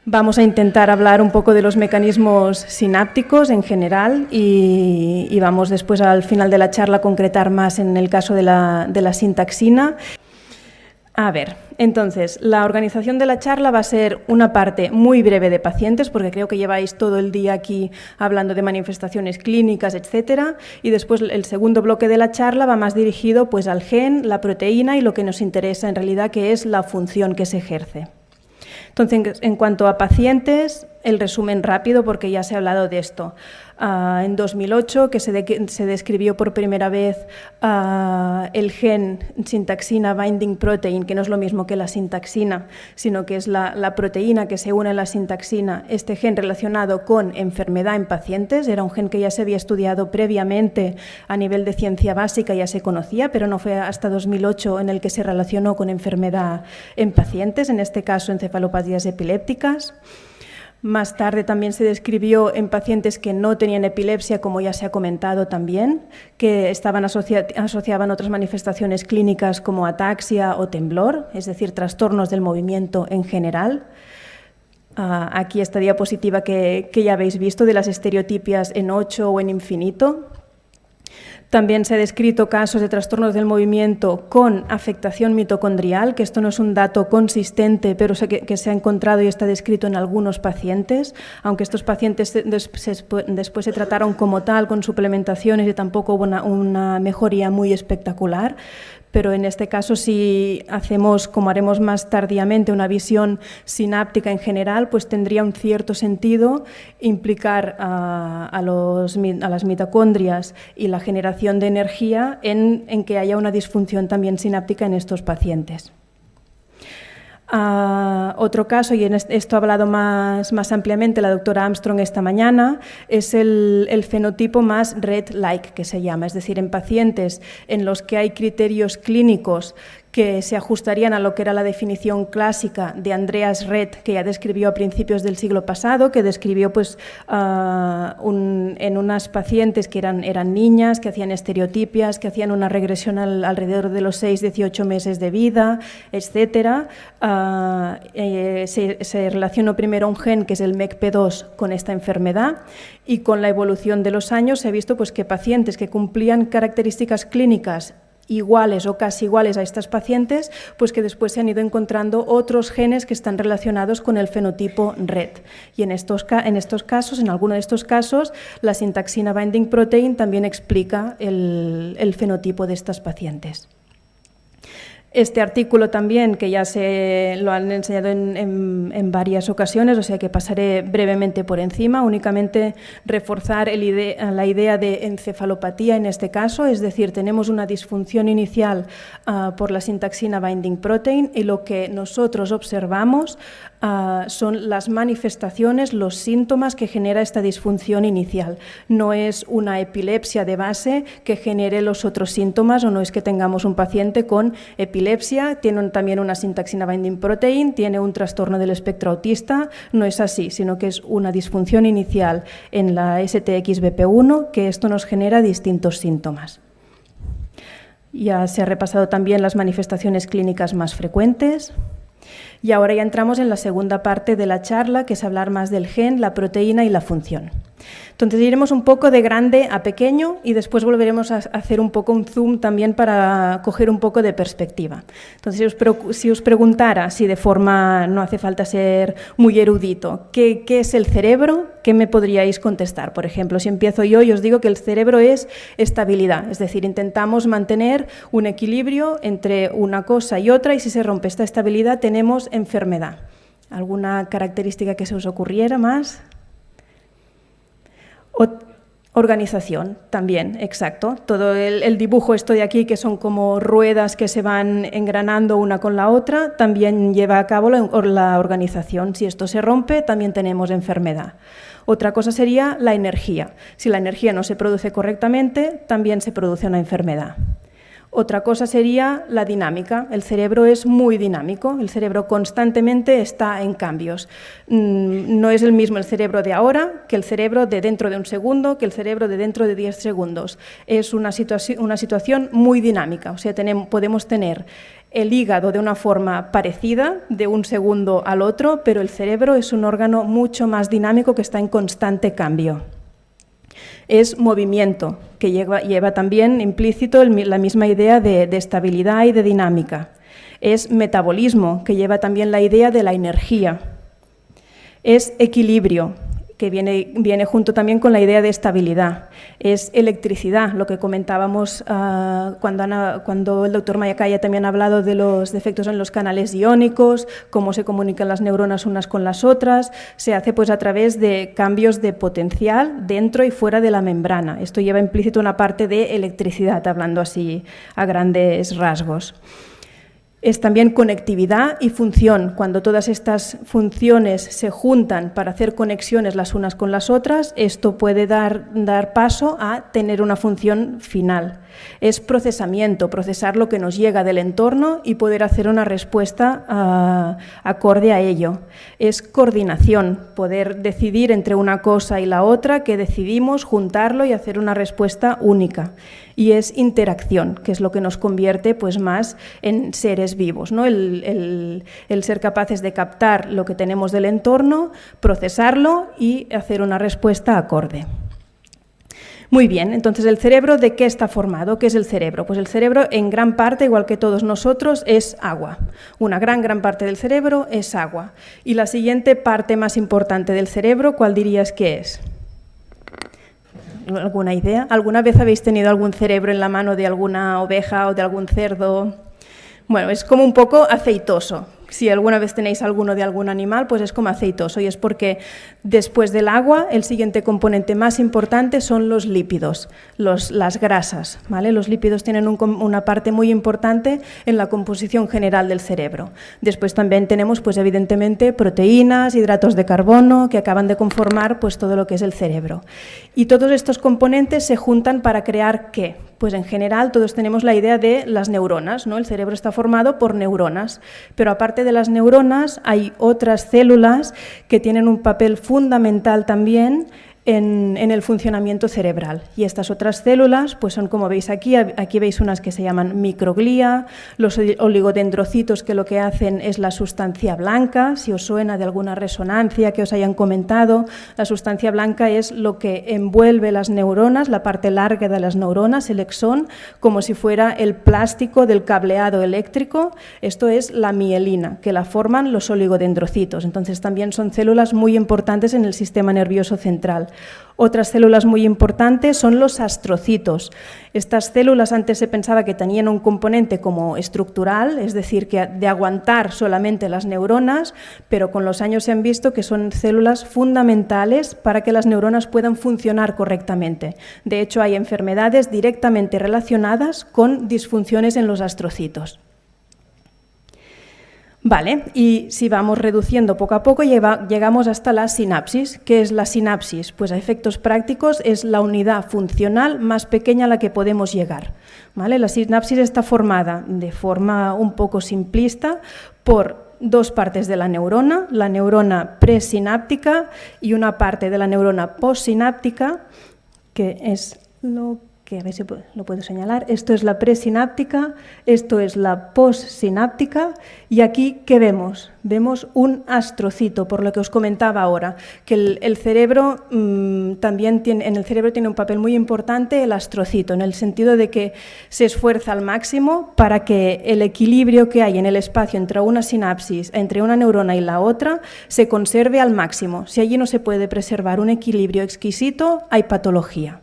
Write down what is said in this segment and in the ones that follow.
Vamos a intentar hablar un poco de los mecanismos sinápticos en general y vamos después al final de la charla a concretar más en el caso de la sintaxina. A ver, entonces, la organización de la charla va a ser una parte muy breve de pacientes, porque creo que lleváis todo el día aquí hablando de manifestaciones clínicas, etcétera, y después el segundo bloque de la charla va más dirigido pues, al gen, la proteína y lo que nos interesa en realidad, que es la función que se ejerce. Entonces, en cuanto a pacientes, el resumen rápido, porque ya se ha hablado de esto. En 2008, que se describió por primera vez el gen sintaxina binding protein, que no es lo mismo que la sintaxina, sino que es la proteína que se une a la sintaxina, este gen relacionado con enfermedad en pacientes. Era un gen que ya se había estudiado previamente a nivel de ciencia básica, ya se conocía, pero no fue hasta 2008 en el que se relacionó con enfermedad en pacientes, en este caso encefalopatías epilépticas. Más tarde también se describió en pacientes que no tenían epilepsia, como ya se ha comentado también, que asociaban otras manifestaciones clínicas como ataxia o temblor, es decir, trastornos del movimiento en general. Aquí esta diapositiva que ya habéis visto de las estereotipias en 8 o en infinito. También se ha descrito casos de trastornos del movimiento con afectación mitocondrial, que esto no es un dato consistente, pero que se ha encontrado y está descrito en algunos pacientes, aunque estos pacientes después se trataron como tal, con suplementaciones y tampoco hubo una mejoría muy espectacular. Pero en este caso, si hacemos, como haremos más tardíamente, una visión sináptica en general, pues tendría un cierto sentido implicar a las mitocondrias y la generación de energía en que haya una disfunción también sináptica en estos pacientes. Otro caso, y esto ha hablado más ampliamente la doctora Armstrong esta mañana, es el fenotipo más Rett-like, que se llama, es decir, en pacientes en los que hay criterios clínicos que se ajustarían a lo que era la definición clásica de Andreas Rett, que ya describió a principios del siglo pasado, que describió pues, en unas pacientes que eran niñas, que hacían estereotipias, que hacían una regresión alrededor de los 6-18 meses de vida, etc. Se relacionó primero un gen, que es el MECP2, con esta enfermedad, y con la evolución de los años se ha visto pues, que pacientes que cumplían características clínicas iguales o casi iguales a estas pacientes, pues que después se han ido encontrando otros genes que están relacionados con el fenotipo Rett. Y en alguno de estos casos, la sintaxina binding protein también explica el fenotipo de estas pacientes. Este artículo también, que ya lo han enseñado en varias ocasiones, o sea que pasaré brevemente por encima, únicamente reforzar la idea de encefalopatía en este caso, es decir, tenemos una disfunción inicial por la sintaxina binding protein y lo que nosotros observamos son las manifestaciones, los síntomas que genera esta disfunción inicial. No es una epilepsia de base que genere los otros síntomas, o no es que tengamos un paciente con epilepsia, tiene también una sintaxina binding protein, tiene un trastorno del espectro autista, no es así, sino que es una disfunción inicial en la STXBP1 que esto nos genera distintos síntomas. Ya se ha repasado también las manifestaciones clínicas más frecuentes. Y ahora ya entramos en la segunda parte de la charla, que es hablar más del gen, la proteína y la función. Entonces iremos un poco de grande a pequeño y después volveremos a hacer un poco un zoom también para coger un poco de perspectiva. Entonces si os preguntara, si de forma, no hace falta ser muy erudito, ¿qué es el cerebro? ¿Qué me podríais contestar? Por ejemplo, si empiezo yo y os digo que el cerebro es estabilidad, es decir, intentamos mantener un equilibrio entre una cosa y otra y si se rompe esta estabilidad tenemos enfermedad. ¿Alguna característica que se os ocurriera más? Organización también, exacto. Todo el dibujo esto de aquí, que son como ruedas que se van engranando una con la otra, también lleva a cabo la organización. Si esto se rompe, también tenemos enfermedad. Otra cosa sería la energía. Si la energía no se produce correctamente, también se produce una enfermedad. Otra cosa sería la dinámica. El cerebro es muy dinámico, el cerebro constantemente está en cambios. No es el mismo el cerebro de ahora que el cerebro de dentro de un segundo, que el cerebro de dentro de 10 segundos. Es una situación muy dinámica, o sea, podemos tener el hígado de una forma parecida, de un segundo al otro, pero el cerebro es un órgano mucho más dinámico que está en constante cambio. Es movimiento, que lleva también implícito la misma idea de estabilidad y de dinámica. Es metabolismo, que lleva también la idea de la energía. Es equilibrio, que viene junto también con la idea de estabilidad. Es electricidad, lo que comentábamos cuando el doctor Mayakaya también ha hablado de los defectos en los canales iónicos, cómo se comunican las neuronas unas con las otras. Se hace pues a través de cambios de potencial dentro y fuera de la membrana. Esto lleva implícito una parte de electricidad, hablando así a grandes rasgos. Es también conectividad y función. Cuando todas estas funciones se juntan para hacer conexiones las unas con las otras, esto puede dar paso a tener una función final. Es procesamiento, procesar lo que nos llega del entorno y poder hacer una respuesta acorde a ello. Es coordinación, poder decidir entre una cosa y la otra, que decidimos juntarlo y hacer una respuesta única. Y es interacción, que es lo que nos convierte pues, más en seres vivos, ¿no? El ser capaces de captar lo que tenemos del entorno, procesarlo y hacer una respuesta acorde. Muy bien, entonces el cerebro, ¿de qué está formado? ¿Qué es el cerebro? Pues el cerebro en gran parte, igual que todos nosotros, es agua. Una gran parte del cerebro es agua. Y la siguiente parte más importante del cerebro, ¿cuál dirías que es? ¿Alguna idea? ¿Alguna vez habéis tenido algún cerebro en la mano de alguna oveja o de algún cerdo? Bueno, es como un poco aceitoso. Si alguna vez tenéis alguno de algún animal, pues es como aceitoso, y es porque después del agua el siguiente componente más importante son los lípidos, las grasas, ¿vale? Los lípidos tienen una parte muy importante en la composición general del cerebro. Después también tenemos, pues evidentemente, proteínas, hidratos de carbono, que acaban de conformar pues todo lo que es el cerebro. Y todos estos componentes se juntan para crear ¿qué? Pues en general todos tenemos la idea de las neuronas, ¿no? El cerebro está formado por neuronas, pero aparte de las neuronas hay otras células que tienen un papel fundamental también en el funcionamiento cerebral. Y estas otras células pues son, como veis aquí veis unas que se llaman microglía, los oligodendrocitos, que lo que hacen es la sustancia blanca. Si os suena de alguna resonancia que os hayan comentado, la sustancia blanca es lo que envuelve las neuronas, la parte larga de las neuronas, el exón, como si fuera el plástico del cableado eléctrico. Esto es la mielina, que la forman los oligodendrocitos. Entonces también son células muy importantes en el sistema nervioso central. Otras células muy importantes son los astrocitos. Estas células antes se pensaba que tenían un componente como estructural, es decir, que de aguantar solamente las neuronas, pero con los años se han visto que son células fundamentales para que las neuronas puedan funcionar correctamente. De hecho, hay enfermedades directamente relacionadas con disfunciones en los astrocitos. Vale, y si vamos reduciendo poco a poco, llegamos hasta la sinapsis. ¿Qué es la sinapsis? Pues a efectos prácticos es la unidad funcional más pequeña a la que podemos llegar. ¿Vale? La sinapsis está formada de forma un poco simplista por dos partes de la neurona presináptica y una parte de la neurona postsináptica, que es lo que a ver si lo puedo señalar. Esto es la presináptica, esto es la postsináptica, y aquí ¿qué vemos? Vemos un astrocito, por lo que os comentaba ahora, que el cerebro también en el cerebro tiene un papel muy importante el astrocito, en el sentido de que se esfuerza al máximo para que el equilibrio que hay en el espacio entre una sinapsis, entre una neurona y la otra, se conserve al máximo. Si allí no se puede preservar un equilibrio exquisito, hay patología.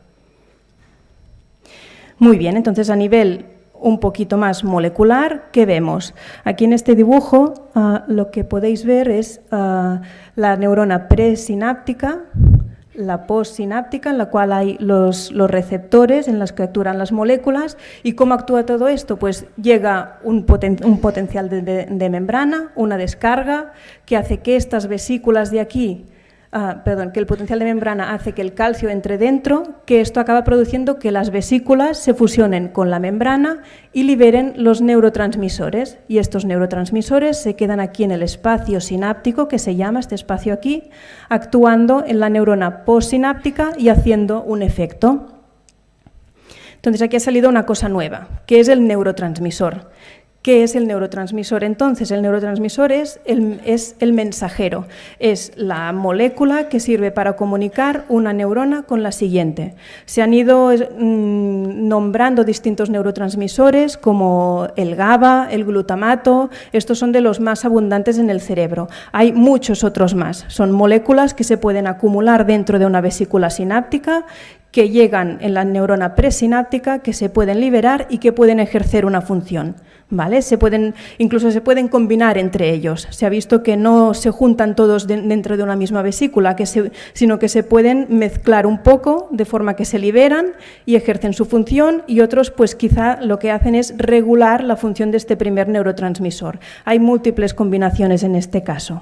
Muy bien, entonces a nivel un poquito más molecular, ¿qué vemos? Aquí en este dibujo lo que podéis ver es la neurona presináptica, la postsináptica, en la cual hay los receptores en los que actúan las moléculas. ¿Y cómo actúa todo esto? Pues llega un potencial de membrana, una descarga, que hace que estas vesículas de aquí que el potencial de membrana hace que el calcio entre dentro, que esto acaba produciendo que las vesículas se fusionen con la membrana y liberen los neurotransmisores. Y estos neurotransmisores se quedan aquí en el espacio sináptico, que se llama este espacio aquí, actuando en la neurona postsináptica y haciendo un efecto. Entonces aquí ha salido una cosa nueva, que es el neurotransmisor. ¿Qué es el neurotransmisor? Entonces, el neurotransmisor es el mensajero, es la molécula que sirve para comunicar una neurona con la siguiente. Se han ido nombrando distintos neurotransmisores como el GABA, el glutamato, estos son de los más abundantes en el cerebro. Hay muchos otros más, son moléculas que se pueden acumular dentro de una vesícula sináptica, que llegan en la neurona presináptica, que se pueden liberar y que pueden ejercer una función, ¿vale? Incluso se pueden combinar entre ellos. Se ha visto que no se juntan todos dentro de una misma vesícula, sino que se pueden mezclar un poco de forma que se liberan y ejercen su función, y otros pues quizá lo que hacen es regular la función de este primer neurotransmisor. Hay múltiples combinaciones en este caso.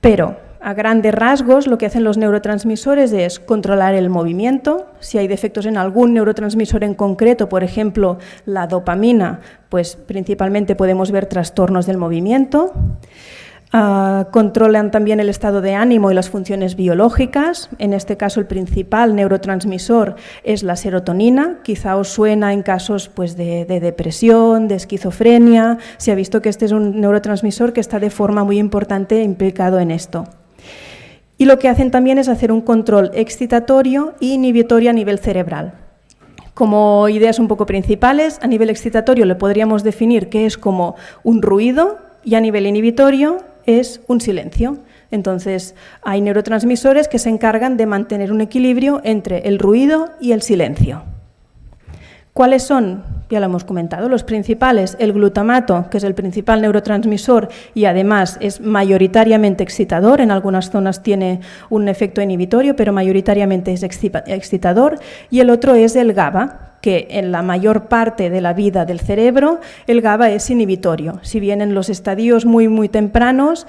Pero a grandes rasgos, lo que hacen los neurotransmisores es controlar el movimiento. Si hay defectos en algún neurotransmisor en concreto, por ejemplo, la dopamina, pues principalmente podemos ver trastornos del movimiento. Controlan también el estado de ánimo y las funciones biológicas. En este caso, el principal neurotransmisor es la serotonina. Quizá os suena en casos pues, de depresión, de esquizofrenia. Se ha visto que este es un neurotransmisor que está de forma muy importante implicado en esto. Y lo que hacen también es hacer un control excitatorio e inhibitorio a nivel cerebral. Como ideas un poco principales, a nivel excitatorio le podríamos definir que es como un ruido, y a nivel inhibitorio es un silencio. Entonces, hay neurotransmisores que se encargan de mantener un equilibrio entre el ruido y el silencio. ¿Cuáles son? Ya lo hemos comentado, los principales, el glutamato, que es el principal neurotransmisor y además es mayoritariamente excitador, en algunas zonas tiene un efecto inhibitorio, pero mayoritariamente es excitador, y el otro es el GABA, que en la mayor parte de la vida del cerebro el GABA es inhibitorio. Si bien en los estadios muy tempranos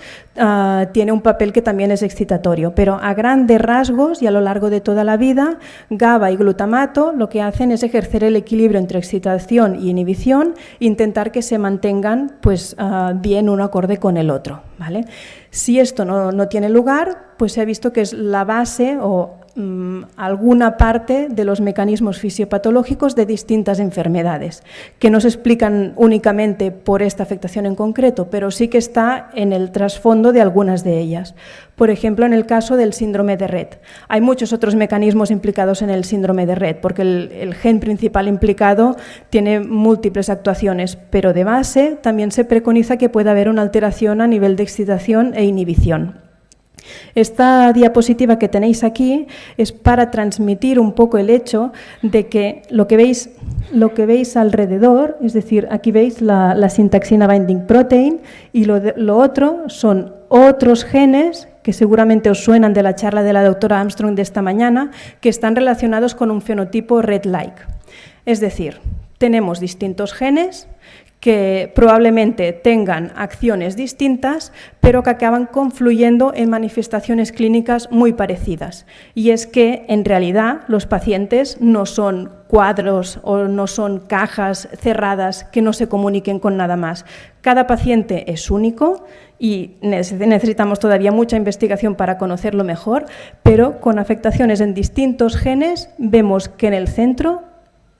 tiene un papel que también es excitatorio, pero a grandes rasgos y a lo largo de toda la vida, GABA y glutamato lo que hacen es ejercer el equilibrio entre excitación y inhibición e intentar que se mantengan pues, bien uno acorde con el otro, ¿vale? Si esto no tiene lugar, pues se ha visto que es la base o alguna parte de los mecanismos fisiopatológicos de distintas enfermedades, que no se explican únicamente por esta afectación en concreto, pero sí que está en el trasfondo de algunas de ellas. Por ejemplo, en el caso del síndrome de Rett. Hay muchos otros mecanismos implicados en el síndrome de Rett, porque el gen principal implicado tiene múltiples actuaciones, pero de base también se preconiza que pueda haber una alteración a nivel de excitación e inhibición. Esta diapositiva que tenéis aquí es para transmitir un poco el hecho de que lo que veis alrededor, es decir, aquí veis la sintaxina binding protein y lo otro son otros genes que seguramente os suenan de la charla de la doctora Armstrong de esta mañana, que están relacionados con un fenotipo Rett-like. Es decir, tenemos distintos genes que probablemente tengan acciones distintas, pero que acaban confluyendo en manifestaciones clínicas muy parecidas. Y es que, en realidad, los pacientes no son cuadros o no son cajas cerradas que no se comuniquen con nada más. Cada paciente es único y necesitamos todavía mucha investigación para conocerlo mejor, pero con afectaciones en distintos genes vemos que en el centro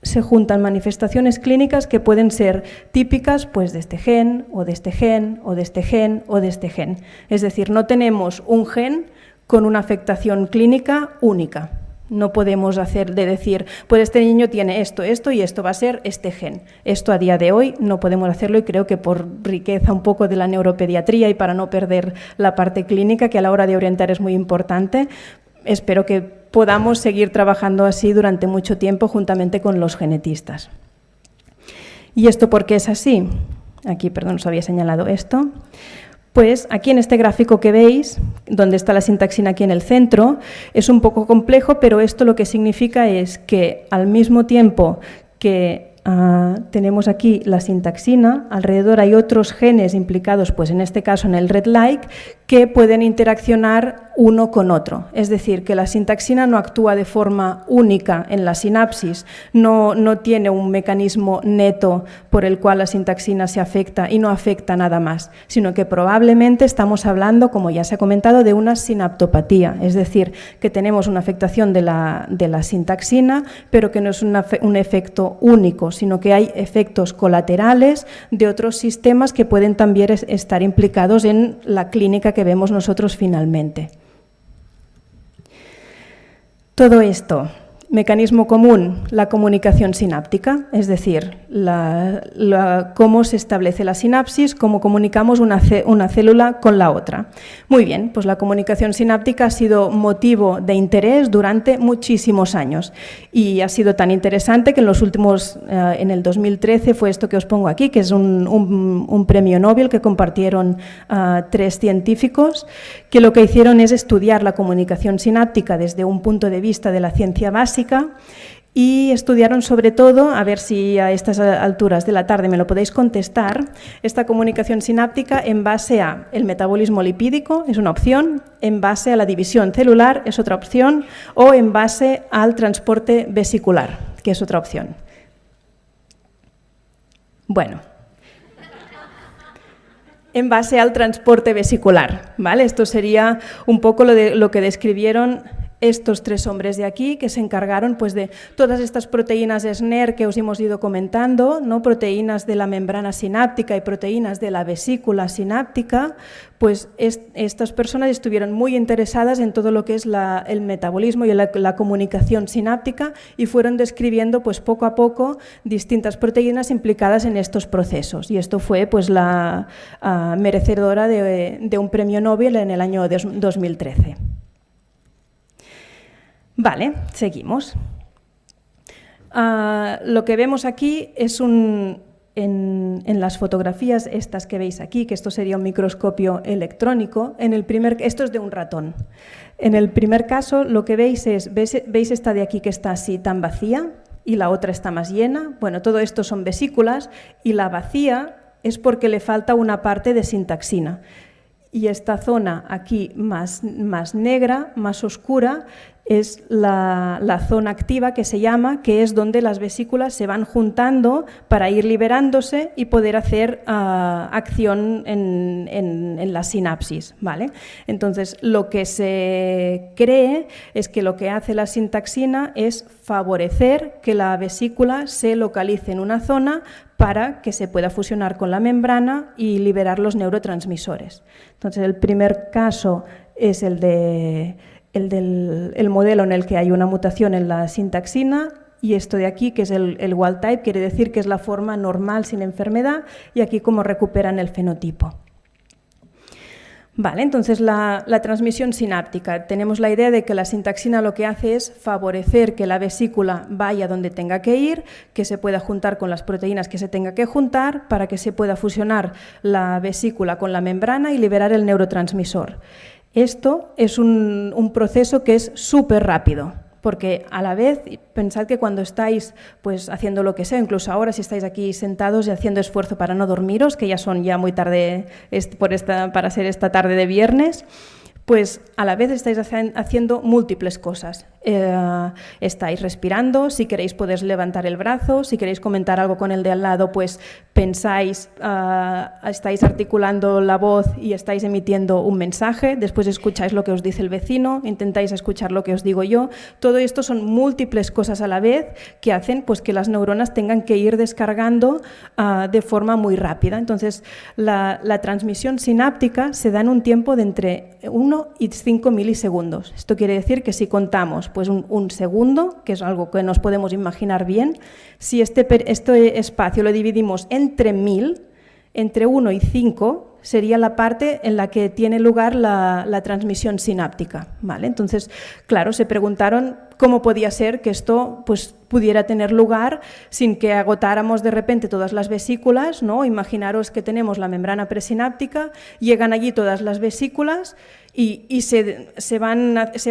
se juntan manifestaciones clínicas que pueden ser típicas pues, de este gen, o de este gen, o de este gen, o de este gen. Es decir, no tenemos un gen con una afectación clínica única. No podemos decir, pues este niño tiene esto y esto va a ser este gen. Esto a día de hoy no podemos hacerlo y creo que por riqueza un poco de la neuropediatría y para no perder la parte clínica, que a la hora de orientar es muy importante, espero que podamos seguir trabajando así durante mucho tiempo juntamente con los genetistas. ¿Y esto por qué es así? Aquí, perdón, os había señalado esto. Pues aquí en este gráfico que veis, donde está la sintaxina aquí en el centro, es un poco complejo, pero esto lo que significa es que al mismo tiempo que tenemos aquí la sintaxina, alrededor hay otros genes implicados, pues en este caso en el Rett-like, que pueden interaccionar uno con otro. Es decir, que la sintaxina no actúa de forma única en la sinapsis, no tiene un mecanismo neto por el cual la sintaxina se afecta y no afecta nada más, sino que probablemente estamos hablando, como ya se ha comentado, de una sinaptopatía, es decir, que tenemos una afectación de la sintaxina, pero que no es un efecto único, sino que hay efectos colaterales de otros sistemas que pueden también estar implicados en la clínica que vemos nosotros finalmente. Todo esto, mecanismo común, la comunicación sináptica, es decir, cómo se establece la sinapsis, cómo comunicamos una célula con la otra. Muy bien, pues la comunicación sináptica ha sido motivo de interés durante muchísimos años y ha sido tan interesante que en los últimos, en el 2013 fue esto que os pongo aquí, que es un premio Nobel que compartieron 3 científicos, que lo que hicieron es estudiar la comunicación sináptica desde un punto de vista de la ciencia básica y estudiaron sobre todo, a ver si a estas alturas de la tarde me lo podéis contestar, esta comunicación sináptica en base a el metabolismo lipídico, es una opción, en base a la división celular, es otra opción, o en base al transporte vesicular, que es otra opción. Bueno, en base al transporte vesicular, ¿vale? Esto sería un poco lo que describieron estos 3 hombres de aquí, que se encargaron pues, de todas estas proteínas SNER que os hemos ido comentando, ¿no? Proteínas de la membrana sináptica y proteínas de la vesícula sináptica, pues estas personas estuvieron muy interesadas en todo lo que es el metabolismo y la comunicación sináptica y fueron describiendo pues, poco a poco distintas proteínas implicadas en estos procesos. Y esto fue pues, la merecedora de un premio Nobel en el año 2013. Vale, seguimos. Lo que vemos aquí es en las fotografías estas que veis aquí, que esto sería un microscopio electrónico, esto es de un ratón. En el primer caso lo que veis ¿veis esta de aquí que está así tan vacía y la otra está más llena? Bueno, todo esto son vesículas y la vacía es porque le falta una parte de sintaxina. Y esta zona aquí más negra, más oscura, es la zona activa que se llama, que es donde las vesículas se van juntando para ir liberándose y poder hacer acción en la sinapsis, ¿vale? Entonces, lo que se cree es que lo que hace la sintaxina es favorecer que la vesícula se localice en una zona para que se pueda fusionar con la membrana y liberar los neurotransmisores. Entonces, el primer caso es el modelo en el que hay una mutación en la sintaxina y esto de aquí, que es el wild type, quiere decir que es la forma normal sin enfermedad y aquí cómo recuperan el fenotipo. Vale, entonces la transmisión sináptica. Tenemos la idea de que la sintaxina lo que hace es favorecer que la vesícula vaya donde tenga que ir, que se pueda juntar con las proteínas que se tenga que juntar para que se pueda fusionar la vesícula con la membrana y liberar el neurotransmisor. Esto es un proceso que es súper rápido, porque a la vez, pensad que cuando estáis pues, haciendo lo que sea, incluso ahora si estáis aquí sentados y haciendo esfuerzo para no dormiros, que ya muy tarde para ser esta tarde de viernes, pues a la vez estáis haciendo múltiples cosas. Estáis respirando, si queréis podéis levantar el brazo, si queréis comentar algo con el de al lado, pues pensáis, estáis articulando la voz y estáis emitiendo un mensaje, después escucháis lo que os dice el vecino, intentáis escuchar lo que os digo yo. Todo esto son múltiples cosas a la vez que hacen pues, que las neuronas tengan que ir descargando de forma muy rápida. Entonces, la transmisión sináptica se da en un tiempo de entre 1 y 5 milisegundos. Esto quiere decir que si contamos pues un segundo, que es algo que nos podemos imaginar bien, si este espacio lo dividimos entre 1000, entre 1 y 5 sería la parte en la que tiene lugar la transmisión sináptica, ¿vale? Entonces, claro, se preguntaron cómo podía ser que esto pues, pudiera tener lugar sin que agotáramos de repente todas las vesículas, ¿no? Imaginaros que tenemos la membrana presináptica, llegan allí todas las vesículas y se va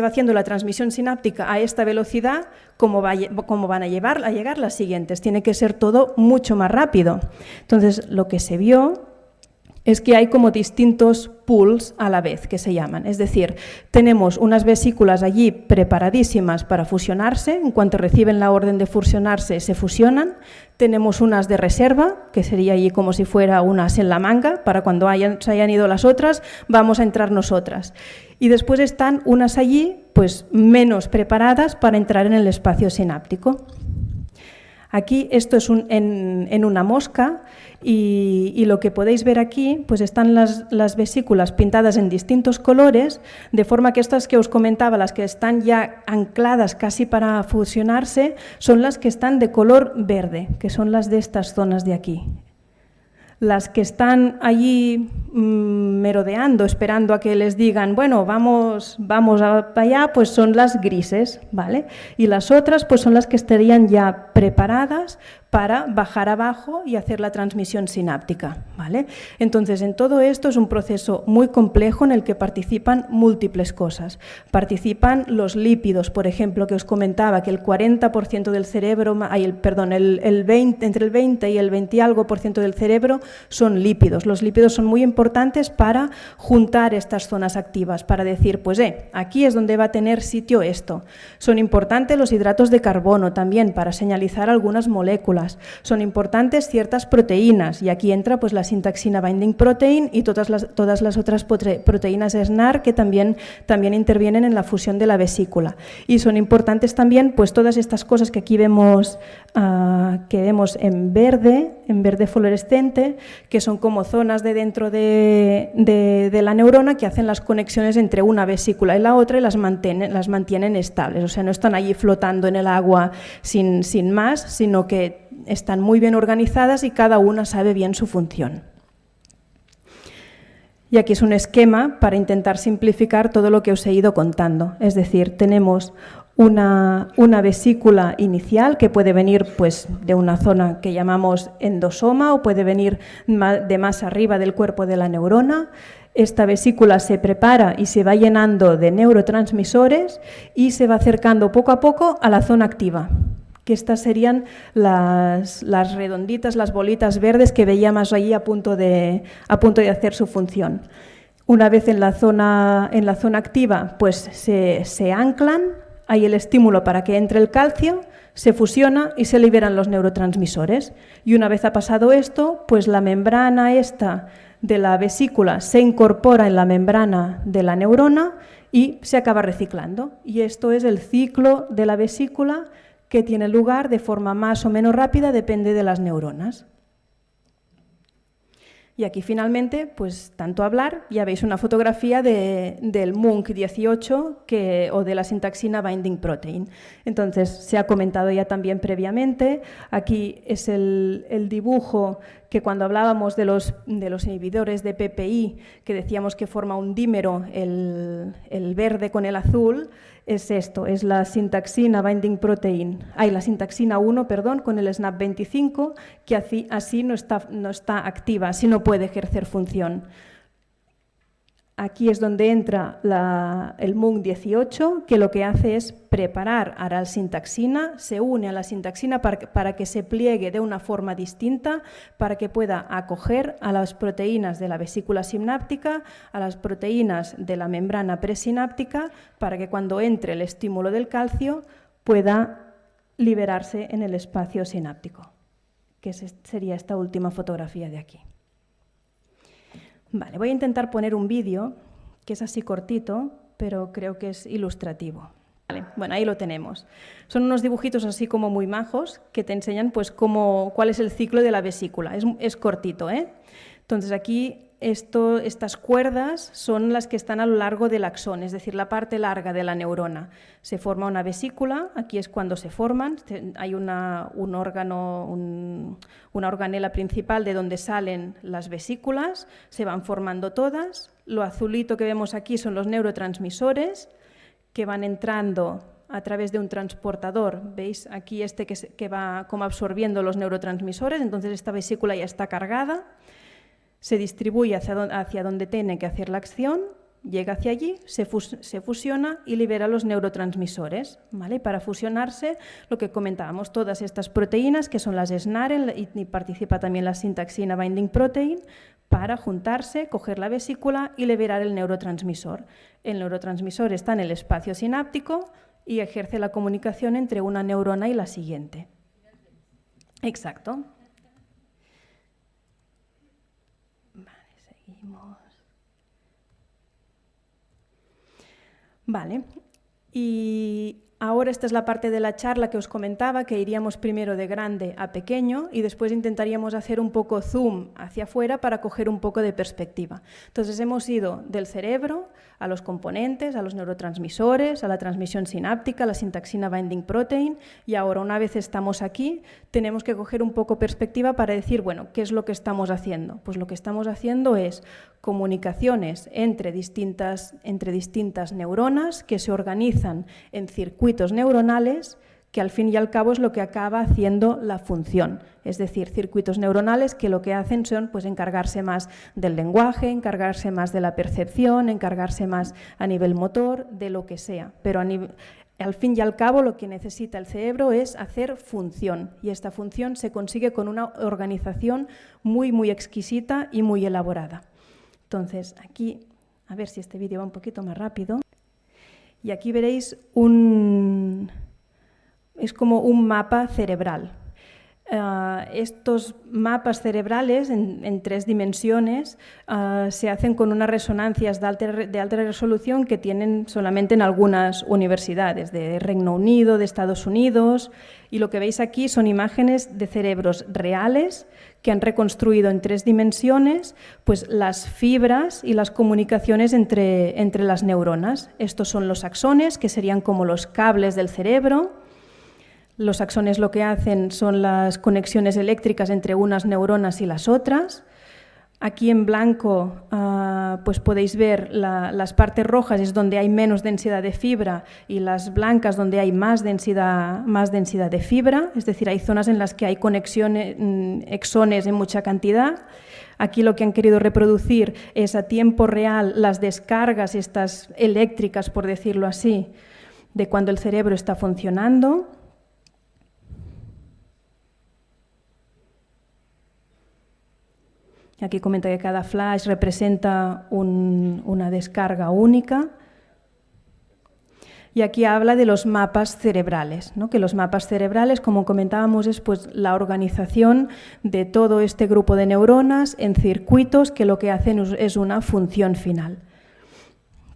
haciendo la transmisión sináptica a esta velocidad, ¿cómo van a llegar las siguientes? Tiene que ser todo mucho más rápido. Entonces, lo que se vio es que hay como distintos pools a la vez, que se llaman. Es decir, tenemos unas vesículas allí preparadísimas para fusionarse. En cuanto reciben la orden de fusionarse, se fusionan. Tenemos unas de reserva, que sería allí como si fuera unas en la manga, para cuando se hayan ido las otras, vamos a entrar nosotras. Y después están unas allí, pues menos preparadas para entrar en el espacio sináptico. Aquí esto es en una mosca y lo que podéis ver aquí, pues están las vesículas pintadas en distintos colores, de forma que estas que os comentaba, las que están ya ancladas casi para fusionarse, son las que están de color verde, que son las de estas zonas de aquí. Las que están allí merodeando, esperando a que les digan, bueno, vamos para allá, pues son las grises, ¿vale? Y las otras, pues son las que estarían ya preparadas para bajar abajo y hacer la transmisión sináptica, ¿vale? Entonces, en todo esto es un proceso muy complejo en el que participan múltiples cosas. Participan los lípidos, por ejemplo, que os comentaba, que el 40% del cerebro, entre el 20 y el 20 y algo por ciento del cerebro son lípidos. Los lípidos son muy importantes para juntar estas zonas activas, para decir, pues aquí es donde va a tener sitio esto. Son importantes los hidratos de carbono también para señalizar algunas moléculas. Son importantes ciertas proteínas y aquí entra pues la sintaxina binding protein y todas las otras proteínas SNAR que también intervienen en la fusión de la vesícula. Y son importantes también pues todas estas cosas que aquí vemos en verde fluorescente, que son como zonas de dentro de la neurona que hacen las conexiones entre una vesícula y la otra y las mantienen estables. O sea, no están allí flotando en el agua sin más, sino que están muy bien organizadas y cada una sabe bien su función. Y aquí es un esquema para intentar simplificar todo lo que os he ido contando. Es decir, tenemos una vesícula inicial que puede venir pues, de una zona que llamamos endosoma o puede venir de más arriba del cuerpo de la neurona. Esta vesícula se prepara y se va llenando de neurotransmisores y se va acercando poco a poco a la zona activa, que estas serían las redonditas, las bolitas verdes que veíamos allí a punto de hacer su función. Una vez en la zona activa, pues se anclan, hay el estímulo para que entre el calcio, se fusiona y se liberan los neurotransmisores. Y una vez ha pasado esto, pues la membrana esta de la vesícula se incorpora en la membrana de la neurona y se acaba reciclando. Y esto es el ciclo de la vesícula que tiene lugar de forma más o menos rápida, depende de las neuronas. Y aquí finalmente, pues tanto hablar, ya veis una fotografía del MUNC18 o de la sintaxina binding protein. Entonces, se ha comentado ya también previamente, aquí es el dibujo que cuando hablábamos de los inhibidores de PPI, que decíamos que forma un dímero, el verde con el azul, es esto, es la sintaxina binding protein, la sintaxina 1, perdón, con el SNAP25, que así no está activa, así no puede ejercer función. Aquí es donde entra el MUNC18, que lo que hace es preparar a la sintaxina, se une a la sintaxina para que se pliegue de una forma distinta, para que pueda acoger a las proteínas de la vesícula sináptica, a las proteínas de la membrana presináptica, para que cuando entre el estímulo del calcio pueda liberarse en el espacio sináptico, que sería esta última fotografía de aquí. Vale, voy a intentar poner un vídeo, que es así cortito, pero creo que es ilustrativo. Vale, bueno, ahí lo tenemos. Son unos dibujitos así como muy majos que te enseñan pues, cuál es el ciclo de la vesícula. Es cortito, ¿eh? Entonces aquí estas cuerdas son las que están a lo largo del axón, es decir, la parte larga de la neurona. Se forma una vesícula, aquí es cuando se forman, hay una organela principal de donde salen las vesículas, se van formando todas. Lo azulito que vemos aquí son los neurotransmisores que van entrando a través de un transportador. ¿Veis? Aquí que va como absorbiendo los neurotransmisores, entonces esta vesícula ya está cargada. Se distribuye hacia donde tiene que hacer la acción llega hacia allí, se fusiona y libera los neurotransmisores, ¿vale? Para fusionarse, lo que comentábamos, todas estas proteínas, que son las SNAREN, y participa también la syntaxina binding protein, para juntarse, coger la vesícula y liberar el neurotransmisor. El neurotransmisor está en el espacio sináptico y ejerce la comunicación entre una neurona y la siguiente. Exacto. Vale, seguimos. Vale, y ahora esta es la parte de la charla que os comentaba, que iríamos primero de grande a pequeño y después intentaríamos hacer un poco zoom hacia afuera para coger un poco de perspectiva. Entonces hemos ido del cerebro a los componentes, a los neurotransmisores, a la transmisión sináptica, la sintaxina binding protein, y ahora una vez estamos aquí tenemos que coger un poco perspectiva para decir, bueno, ¿qué es lo que estamos haciendo? Pues lo que estamos haciendo es comunicaciones entre distintas neuronas que se organizan en circuitos neuronales, que al fin y al cabo es lo que acaba haciendo la función. Es decir, circuitos neuronales que lo que hacen son pues, encargarse más del lenguaje, encargarse más de la percepción, encargarse más a nivel motor, de lo que sea. Pero al fin y al cabo lo que necesita el cerebro es hacer función, y esta función se consigue con una organización muy, muy exquisita y muy elaborada. Entonces, aquí, a ver si este vídeo va un poquito más rápido, y aquí veréis es como un mapa cerebral. Estos mapas cerebrales en 3 dimensiones se hacen con unas resonancias de alta resolución que tienen solamente en algunas universidades de Reino Unido, de Estados Unidos, y lo que veis aquí son imágenes de cerebros reales que han reconstruido en 3 dimensiones pues, las fibras y las comunicaciones entre las neuronas. Estos son los axones, que serían como los cables del cerebro. Los axones lo que hacen son las conexiones eléctricas entre unas neuronas y las otras. Aquí en blanco pues podéis ver las partes rojas es donde hay menos densidad de fibra y las blancas donde hay más densidad de fibra, es decir, hay zonas en las que hay conexiones, exones en mucha cantidad. Aquí lo que han querido reproducir es a tiempo real las descargas estas eléctricas, por decirlo así, de cuando el cerebro está funcionando. Aquí comenta que cada flash representa una descarga única. Y aquí habla de los mapas cerebrales, ¿no? Que los mapas cerebrales, como comentábamos, es pues, la organización de todo este grupo de neuronas en circuitos que lo que hacen es una función final.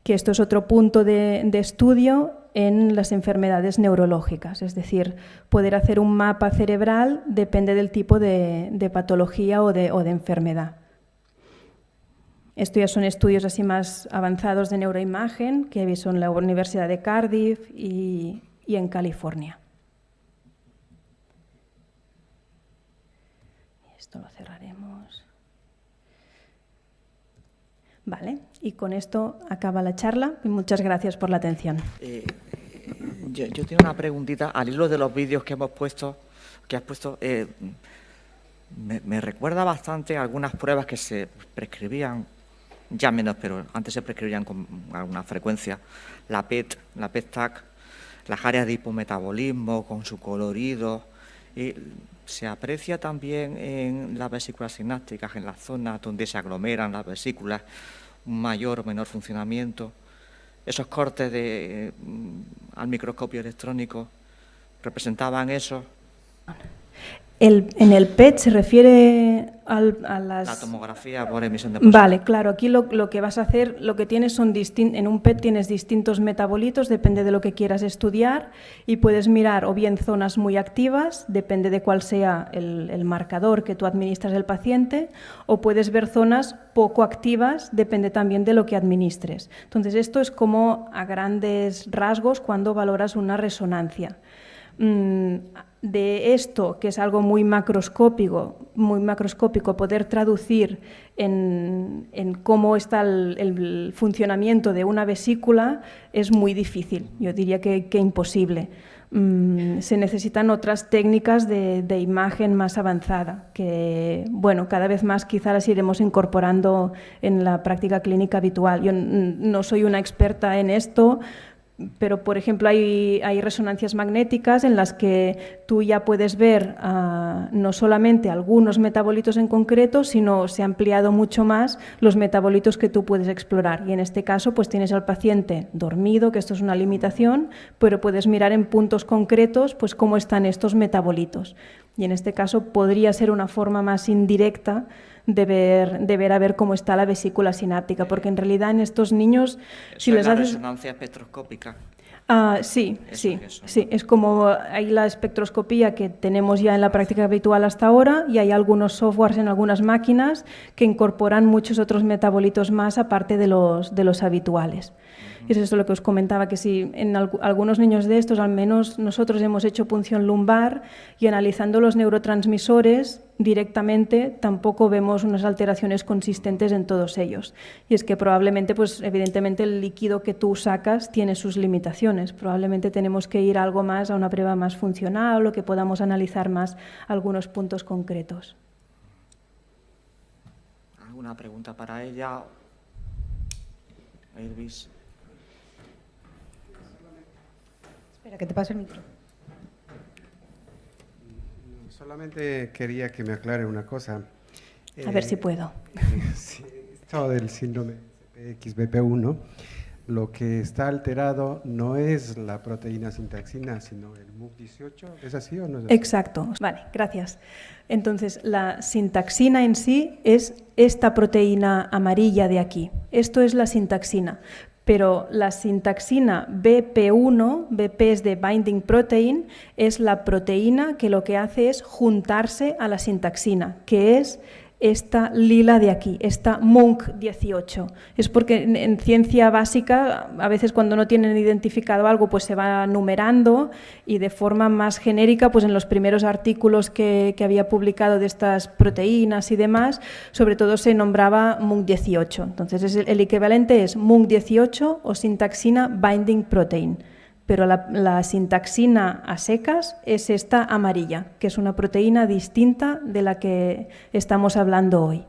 Que esto es otro punto de estudio en las enfermedades neurológicas, es decir, poder hacer un mapa cerebral depende del tipo de patología o de enfermedad. Estos ya son estudios así más avanzados de neuroimagen que son en la Universidad de Cardiff y en California. Esto lo cerraremos. Vale, y con esto acaba la charla y muchas gracias por la atención. Yo tengo una preguntita al hilo de los vídeos que has puesto. Me recuerda bastante a algunas pruebas que se prescribían, ya menos, pero antes se prescribían con alguna frecuencia, la PET, la PET-TAC, las áreas de hipometabolismo con su colorido. Y se aprecia también en las vesículas sinápticas, en las zonas donde se aglomeran las vesículas, un mayor o menor funcionamiento. Esos cortes al microscopio electrónico representaban eso. En el PET se refiere a las... La tomografía por emisión de pulsaciones. Vale, claro, aquí lo que vas a hacer, lo que tienes son en un PET tienes distintos metabolitos, depende de lo que quieras estudiar, y puedes mirar o bien zonas muy activas, depende de cuál sea el marcador que tú administras al paciente, o puedes ver zonas poco activas, depende también de lo que administres. Entonces, esto es como a grandes rasgos cuando valoras una resonancia. De esto, que es algo muy macroscópico, poder traducir en cómo está el funcionamiento de una vesícula es muy difícil, yo diría que imposible, se necesitan otras técnicas de imagen más avanzada, que, bueno, cada vez más quizás las iremos incorporando en la práctica clínica habitual. Yo no soy una experta en esto, pero, por ejemplo, hay resonancias magnéticas en las que tú ya puedes ver no solamente algunos metabolitos en concreto, sino se ha ampliado mucho más los metabolitos que tú puedes explorar. Y en este caso, pues tienes al paciente dormido, que esto es una limitación, pero puedes mirar en puntos concretos pues cómo están estos metabolitos. Y en este caso podría ser una forma más indirecta de ver a ver cómo está la vesícula sináptica, porque en realidad en estos niños, si les haces resonancia espectroscópica. Sí, es como hay la espectroscopía que tenemos ya en la práctica habitual hasta ahora, y hay algunos softwares en algunas máquinas que incorporan muchos otros metabolitos más aparte de los habituales. Y es eso lo que os comentaba, que si en algunos niños de estos, al menos nosotros hemos hecho punción lumbar y analizando los neurotransmisores directamente tampoco vemos unas alteraciones consistentes en todos ellos. Y es que probablemente, pues evidentemente el líquido que tú sacas tiene sus limitaciones. Probablemente tenemos que ir algo más a una prueba más funcional o que podamos analizar más algunos puntos concretos. ¿Alguna pregunta para ella? Elvis. Espera, que te pase el micro. Solamente quería que me aclare una cosa. A ver si puedo. Esto del síndrome XBP1, lo que está alterado no es la proteína sintaxina, sino el MUC18. ¿Es así o no es así? Exacto. Vale, gracias. Entonces, la sintaxina en sí es esta proteína amarilla de aquí. Esto es la sintaxina. Pero la sintaxina BP1, BP es de binding protein, es la proteína que lo que hace es juntarse a la sintaxina, que es esta lila de aquí, esta MUNC18. Es porque en ciencia básica, a veces cuando no tienen identificado algo, pues se va numerando, y de forma más genérica, pues en los primeros artículos que había publicado de estas proteínas y demás, sobre todo se nombraba MUNC18. Entonces el equivalente es MUNC18 o sintaxina binding protein. Pero la sintaxina a secas es esta amarilla, que es una proteína distinta de la que estamos hablando hoy.